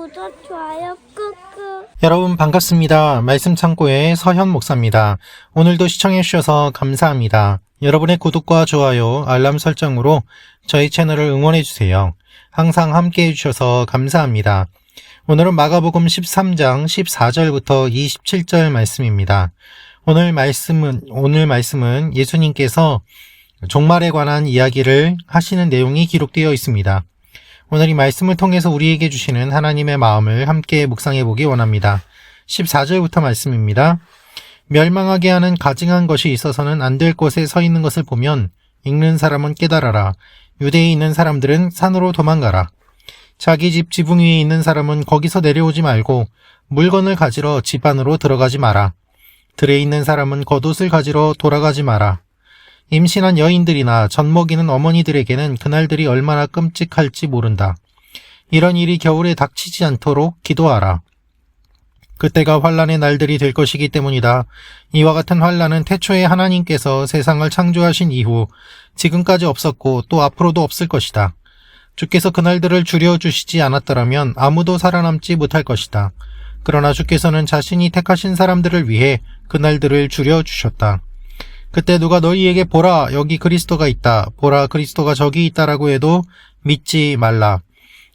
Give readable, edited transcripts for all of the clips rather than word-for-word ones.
구독, 좋아요 꾹꾹. 여러분 반갑습니다. 말씀 창고의 서현 목사입니다. 오늘도 시청해 주셔서 감사합니다. 여러분의 구독과 좋아요, 알람 설정으로 저희 채널을 응원해 주세요. 항상 함께 해주셔서 감사합니다. 오늘은 마가복음 13장 14절부터 27절 말씀입니다. 오늘 말씀은 예수님께서 종말에 관한 이야기를 하시는 내용이 기록되어 있습니다. 오늘 이 말씀을 통해서 우리에게 주시는 하나님의 마음을 함께 묵상해 보기 원합니다. 14절부터 말씀입니다. 멸망하게 하는 가증한 것이 있어서는 안 될 곳에 서 있는 것을 보면 읽는 사람은 깨달아라. 유대에 있는 사람들은 산으로 도망가라. 자기 집 지붕 위에 있는 사람은 거기서 내려오지 말고 물건을 가지러 집 안으로 들어가지 마라. 들에 있는 사람은 겉옷을 가지러 돌아가지 마라. 임신한 여인들이나 젖 먹이는 어머니들에게는 그날들이 얼마나 끔찍할지 모른다. 이런 일이 겨울에 닥치지 않도록 기도하라. 그때가 환난의 날들이 될 것이기 때문이다. 이와 같은 환난은 태초에 하나님께서 세상을 창조하신 이후 지금까지 없었고 또 앞으로도 없을 것이다. 주께서 그날들을 줄여주시지 않았더라면 아무도 살아남지 못할 것이다. 그러나 주께서는 자신이 택하신 사람들을 위해 그날들을 줄여주셨다. 그때 누가 너희에게 보라, 여기 그리스도가 있다, 보라, 그리스도가 저기 있다라고 해도 믿지 말라.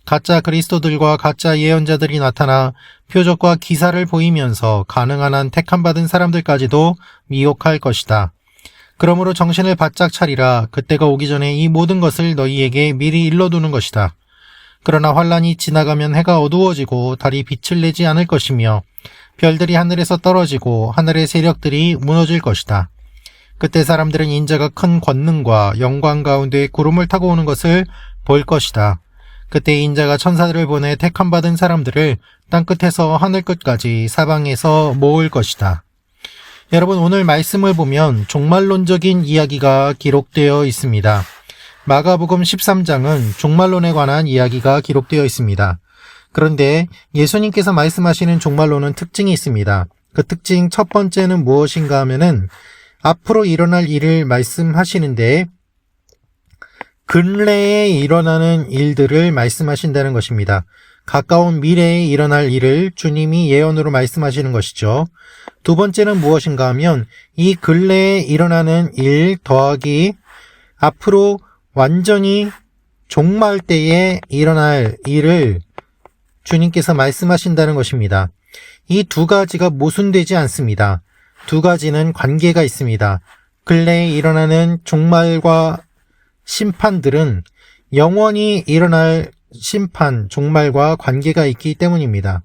가짜 그리스도들과 가짜 예언자들이 나타나 표적과 기사를 보이면서 가능한 한 택함받은 사람들까지도 미혹할 것이다. 그러므로 정신을 바짝 차리라. 그때가 오기 전에 이 모든 것을 너희에게 미리 일러두는 것이다. 그러나 환란이 지나가면 해가 어두워지고 달이 빛을 내지 않을 것이며 별들이 하늘에서 떨어지고 하늘의 세력들이 무너질 것이다. 그때 사람들은 인자가 큰 권능과 영광 가운데 구름을 타고 오는 것을 볼 것이다. 그때 인자가 천사들을 보내 택함받은 사람들을 땅끝에서 하늘끝까지 사방에서 모을 것이다. 여러분, 오늘 말씀을 보면 종말론적인 이야기가 기록되어 있습니다. 마가복음 13장은 종말론에 관한 이야기가 기록되어 있습니다. 그런데 예수님께서 말씀하시는 종말론은 특징이 있습니다. 그 특징 첫 번째는 무엇인가 하면은 앞으로 일어날 일을 말씀하시는데 근래에 일어나는 일들을 말씀하신다는 것입니다. 가까운 미래에 일어날 일을 주님이 예언으로 말씀하시는 것이죠. 두 번째는 무엇인가 하면 이 근래에 일어나는 일 더하기 앞으로 완전히 종말 때에 일어날 일을 주님께서 말씀하신다는 것입니다. 이 두 가지가 모순되지 않습니다. 두 가지는 관계가 있습니다. 근래에 일어나는 종말과 심판들은 영원히 일어날 심판, 종말과 관계가 있기 때문입니다.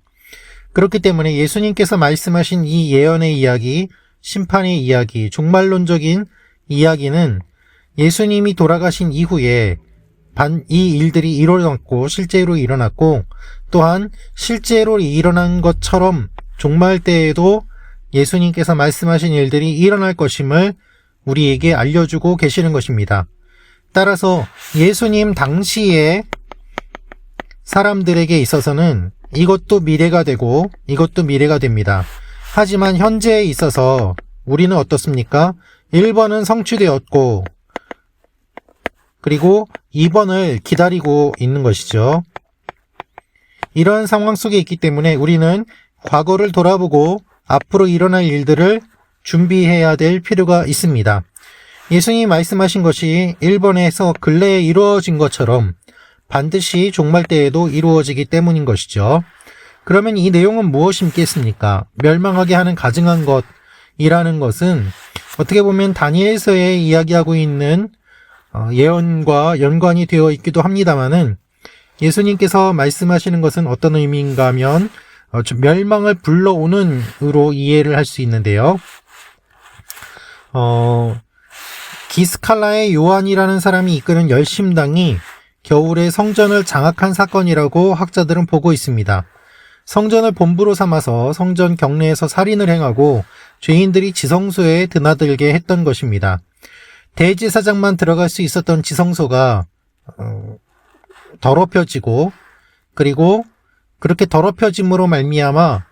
그렇기 때문에 예수님께서 말씀하신 이 예언의 이야기, 심판의 이야기, 종말론적인 이야기는 예수님이 돌아가신 이후에 이 일들이 일어났고 실제로 일어났고 또한 실제로 일어난 것처럼 종말 때에도 예수님께서 말씀하신 일들이 일어날 것임을 우리에게 알려주고 계시는 것입니다. 따라서 예수님 당시에 사람들에게 있어서는 이것도 미래가 되고 이것도 미래가 됩니다. 하지만 현재에 있어서 우리는 어떻습니까? 1번은 성취되었고 그리고 2번을 기다리고 있는 것이죠. 이런 상황 속에 있기 때문에 우리는 과거를 돌아보고 앞으로 일어날 일들을 준비해야 될 필요가 있습니다. 예수님이 말씀하신 것이 1번에서 근래에 이루어진 것처럼 반드시 종말 때에도 이루어지기 때문인 것이죠. 그러면 이 내용은 무엇이겠습니까? 멸망하게 하는 가증한 것이라는 것은 어떻게 보면 다니엘서에 이야기하고 있는 예언과 연관이 되어 있기도 합니다마는 예수님께서 말씀하시는 것은 어떤 의미인가 하면 멸망을 불러오는 으로 이해를 할 수 있는데요. 기스칼라의 요한이라는 사람이 이끄는 열심당이 겨울에 성전을 장악한 사건이라고 학자들은 보고 있습니다. 성전을 본부로 삼아서 성전 경내에서 살인을 행하고 죄인들이 지성소에 드나들게 했던 것입니다. 대제사장만 들어갈 수 있었던 지성소가 더럽혀지고 그리고 그렇게 더럽혀짐으로 말미암아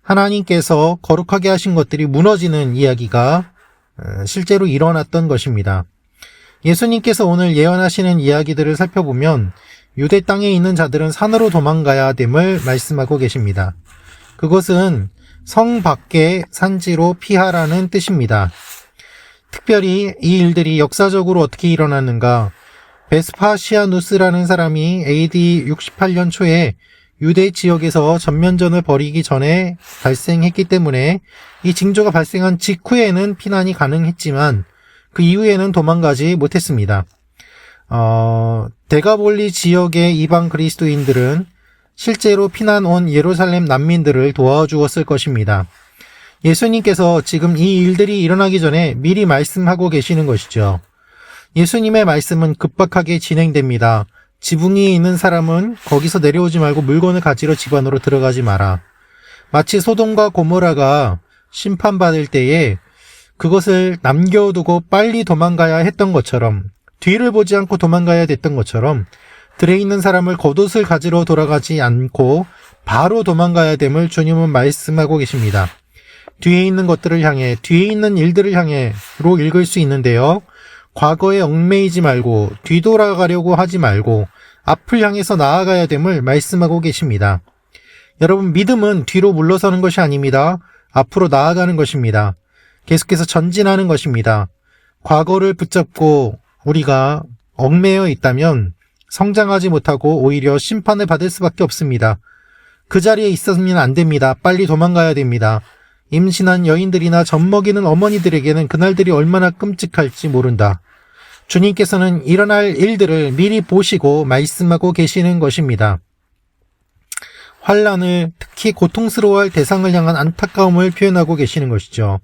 하나님께서 거룩하게 하신 것들이 무너지는 이야기가 실제로 일어났던 것입니다. 예수님께서 오늘 예언하시는 이야기들을 살펴보면 유대 땅에 있는 자들은 산으로 도망가야 됨을 말씀하고 계십니다. 그것은 성 밖의 산지로 피하라는 뜻입니다. 특별히 이 일들이 역사적으로 어떻게 일어났는가? 베스파시아누스라는 사람이 AD 68년 초에 유대 지역에서 전면전을 벌이기 전에 발생했기 때문에 이 징조가 발생한 직후에는 피난이 가능했지만 그 이후에는 도망가지 못했습니다. 데가볼리 지역의 이방 그리스도인들은 실제로 피난 온 예루살렘 난민들을 도와주었을 것입니다. 예수님께서 지금 이 일들이 일어나기 전에 미리 말씀하고 계시는 것이죠. 예수님의 말씀은 급박하게 진행됩니다. 지붕이 있는 사람은 거기서 내려오지 말고 물건을 가지러 집 안으로 들어가지 마라. 마치 소돔과 고모라가 심판받을 때에 그것을 남겨두고 빨리 도망가야 했던 것처럼, 뒤를 보지 않고 도망가야 됐던 것처럼 들에 있는 사람을 겉옷을 가지러 돌아가지 않고 바로 도망가야 됨을 주님은 말씀하고 계십니다. 뒤에 있는 것들을 향해, 뒤에 있는 일들을 향해로 읽을 수 있는데요. 과거에 얽매이지 말고 뒤돌아가려고 하지 말고 앞을 향해서 나아가야 됨을 말씀하고 계십니다. 여러분, 믿음은 뒤로 물러서는 것이 아닙니다. 앞으로 나아가는 것입니다. 계속해서 전진하는 것입니다. 과거를 붙잡고 우리가 얽매여 있다면 성장하지 못하고 오히려 심판을 받을 수밖에 없습니다. 그 자리에 있었으면 안 됩니다. 빨리 도망가야 됩니다. 임신한 여인들이나 젖먹이는 어머니들에게는 그날들이 얼마나 끔찍할지 모른다. 주님께서는 일어날 일들을 미리 보시고 말씀하고 계시는 것입니다. 환난을, 특히 고통스러워할 대상을 향한 안타까움을 표현하고 계시는 것이죠.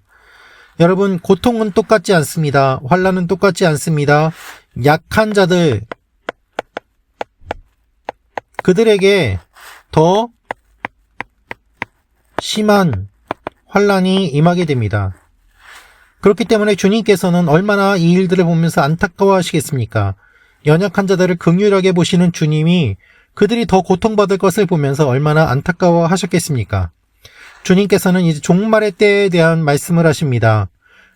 여러분, 고통은 똑같지 않습니다. 환난은 똑같지 않습니다. 약한 자들, 그들에게 더 심한 환난이 임하게 됩니다. 그렇기 때문에 주님께서는 얼마나 이 일들을 보면서 안타까워하시겠습니까? 연약한 자들을 긍휼하게 보시는 주님이 그들이 더 고통받을 것을 보면서 얼마나 안타까워하셨겠습니까? 주님께서는 이제 종말의 때에 대한 말씀을 하십니다.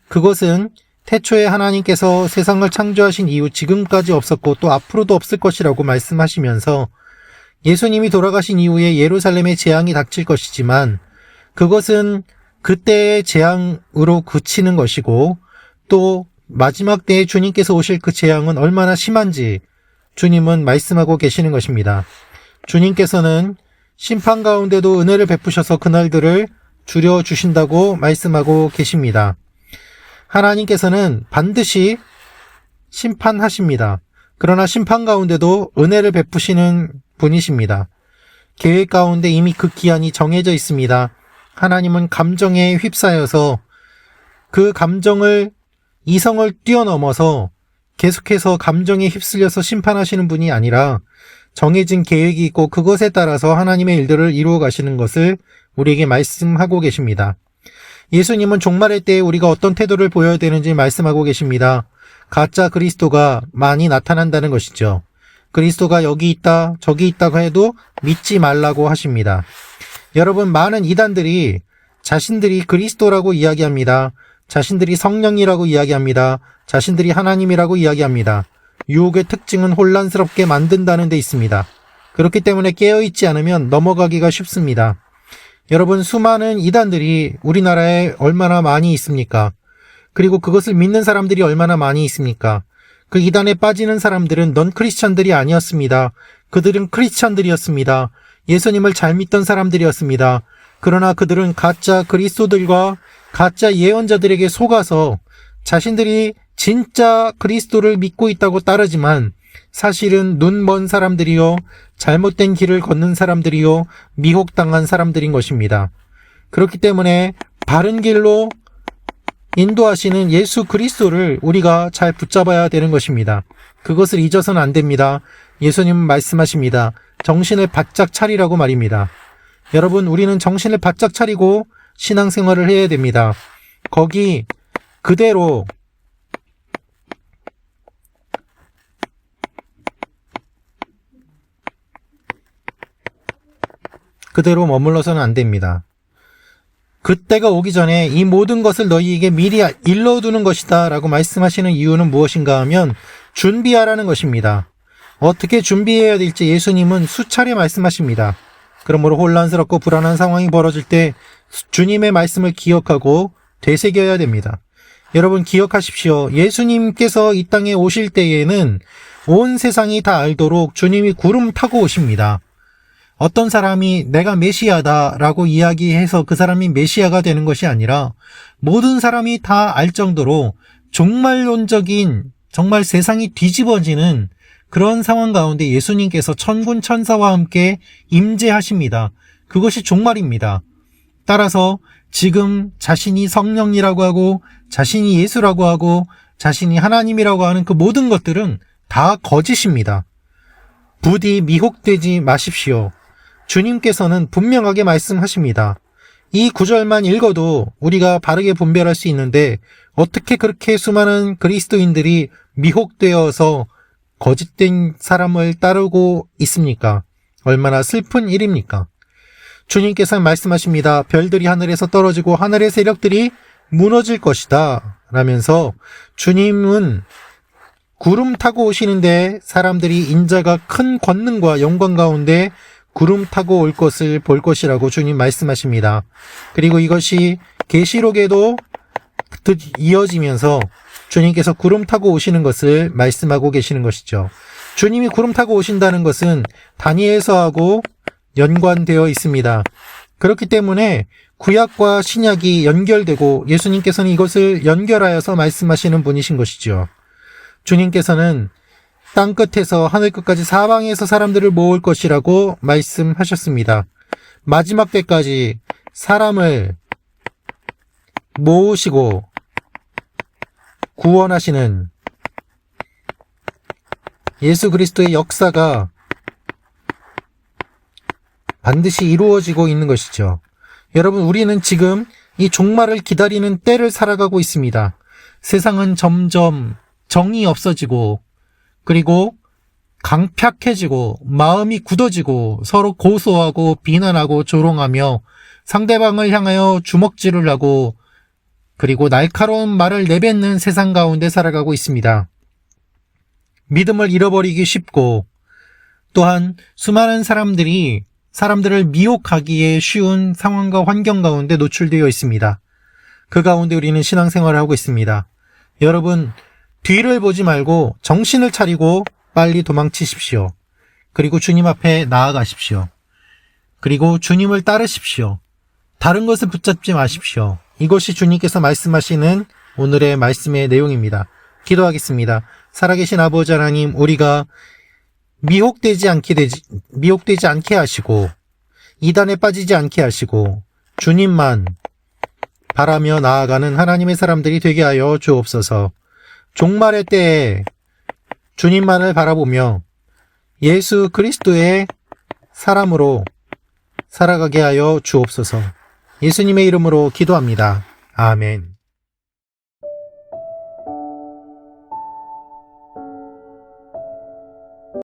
그것은 태초에 하나님께서 세상을 창조하신 이후 지금까지 없었고 또 앞으로도 없을 것이라고 말씀하시면서 예수님이 돌아가신 이후에 예루살렘에 재앙이 닥칠 것이지만 그것은 그때의 재앙으로 그치는 것이고 또 마지막 때에 주님께서 오실 그 재앙은 얼마나 심한지 주님은 말씀하고 계시는 것입니다. 주님께서는 심판 가운데도 은혜를 베푸셔서 그날들을 줄여주신다고 말씀하고 계십니다. 하나님께서는 반드시 심판하십니다. 그러나 심판 가운데도 은혜를 베푸시는 분이십니다. 계획 가운데 이미 그 기한이 정해져 있습니다. 하나님은 감정에 휩싸여서 그 감정을, 이성을 뛰어넘어서 계속해서 감정에 휩쓸려서 심판하시는 분이 아니라 정해진 계획이 있고 그것에 따라서 하나님의 일들을 이루어 가시는 것을 우리에게 말씀하고 계십니다. 예수님은 종말의 때에 우리가 어떤 태도를 보여야 되는지 말씀하고 계십니다. 가짜 그리스도가 많이 나타난다는 것이죠. 그리스도가 여기 있다, 저기 있다고 해도 믿지 말라고 하십니다. 여러분, 많은 이단들이 자신들이 그리스도라고 이야기합니다. 자신들이 성령이라고 이야기합니다. 자신들이 하나님이라고 이야기합니다. 유혹의 특징은 혼란스럽게 만든다는 데 있습니다. 그렇기 때문에 깨어있지 않으면 넘어가기가 쉽습니다. 여러분, 수많은 이단들이 우리나라에 얼마나 많이 있습니까? 그리고 그것을 믿는 사람들이 얼마나 많이 있습니까? 그 이단에 빠지는 사람들은 넌 크리스찬들이 아니었습니다. 그들은 크리스찬들이었습니다. 예수님을 잘 믿던 사람들이었습니다. 그러나 그들은 가짜 그리스도들과 가짜 예언자들에게 속아서 자신들이 진짜 그리스도를 믿고 있다고 따르지만 사실은 눈 먼 사람들이요, 잘못된 길을 걷는 사람들이요, 미혹당한 사람들인 것입니다. 그렇기 때문에 바른 길로 인도하시는 예수 그리스도를 우리가 잘 붙잡아야 되는 것입니다. 그것을 잊어서는 안 됩니다. 예수님은 말씀하십니다. 정신을 바짝 차리라고 말입니다. 여러분, 우리는 정신을 바짝 차리고 신앙생활을 해야 됩니다. 거기 그대로 머물러서는 안 됩니다. 그때가 오기 전에 이 모든 것을 너희에게 미리 일러두는 것이다 라고 말씀하시는 이유는 무엇인가 하면 준비하라는 것입니다. 어떻게 준비해야 될지 예수님은 수차례 말씀하십니다. 그러므로 혼란스럽고 불안한 상황이 벌어질 때 주님의 말씀을 기억하고 되새겨야 됩니다. 여러분 기억하십시오. 예수님께서 이 땅에 오실 때에는 온 세상이 다 알도록 주님이 구름 타고 오십니다. 어떤 사람이 내가 메시아다라고 이야기해서 그 사람이 메시아가 되는 것이 아니라 모든 사람이 다 알 정도로 종말론적인 정말 세상이 뒤집어지는 그런 상황 가운데 예수님께서 천군 천사와 함께 임재하십니다. 그것이 종말입니다. 따라서 지금 자신이 성령이라고 하고 자신이 예수라고 하고 자신이 하나님이라고 하는 그 모든 것들은 다 거짓입니다. 부디 미혹되지 마십시오. 주님께서는 분명하게 말씀하십니다. 이 구절만 읽어도 우리가 바르게 분별할 수 있는데 어떻게 그렇게 수많은 그리스도인들이 미혹되어서 거짓된 사람을 따르고 있습니까? 얼마나 슬픈 일입니까? 주님께서 말씀하십니다. 별들이 하늘에서 떨어지고 하늘의 세력들이 무너질 것이다 라면서 주님은 구름 타고 오시는데 사람들이 인자가 큰 권능과 영광 가운데 구름 타고 올 것을 볼 것이라고 주님 말씀하십니다. 그리고 이것이 계시록에도 이어지면서 주님께서 구름 타고 오시는 것을 말씀하고 계시는 것이죠. 주님이 구름 타고 오신다는 것은 다니엘서하고 연관되어 있습니다. 그렇기 때문에 구약과 신약이 연결되고 예수님께서는 이것을 연결하여서 말씀하시는 분이신 것이죠. 주님께서는 땅끝에서 하늘끝까지 사방에서 사람들을 모을 것이라고 말씀하셨습니다. 마지막 때까지 사람을 모으시고 구원하시는 예수 그리스도의 역사가 반드시 이루어지고 있는 것이죠. 여러분, 우리는 지금 이 종말을 기다리는 때를 살아가고 있습니다. 세상은 점점 정이 없어지고 그리고 강팍해지고 마음이 굳어지고 서로 고소하고 비난하고 조롱하며 상대방을 향하여 주먹질을 하고 그리고 날카로운 말을 내뱉는 세상 가운데 살아가고 있습니다. 믿음을 잃어버리기 쉽고 또한 수많은 사람들을 미혹하기에 쉬운 상황과 환경 가운데 노출되어 있습니다. 그 가운데 우리는 신앙생활을 하고 있습니다. 여러분, 뒤를 보지 말고 정신을 차리고 빨리 도망치십시오. 그리고 주님 앞에 나아가십시오. 그리고 주님을 따르십시오. 다른 것을 붙잡지 마십시오. 이것이 주님께서 말씀하시는 오늘의 말씀의 내용입니다. 기도하겠습니다. 살아계신 아버지 하나님, 우리가 미혹되지 않게 하시고 이단에 빠지지 않게 하시고 주님만 바라며 나아가는 하나님의 사람들이 되게 하여 주옵소서. 종말의 때에 주님만을 바라보며 예수 그리스도의 사람으로 살아가게 하여 주옵소서. 예수님의 이름으로 기도합니다. 아멘.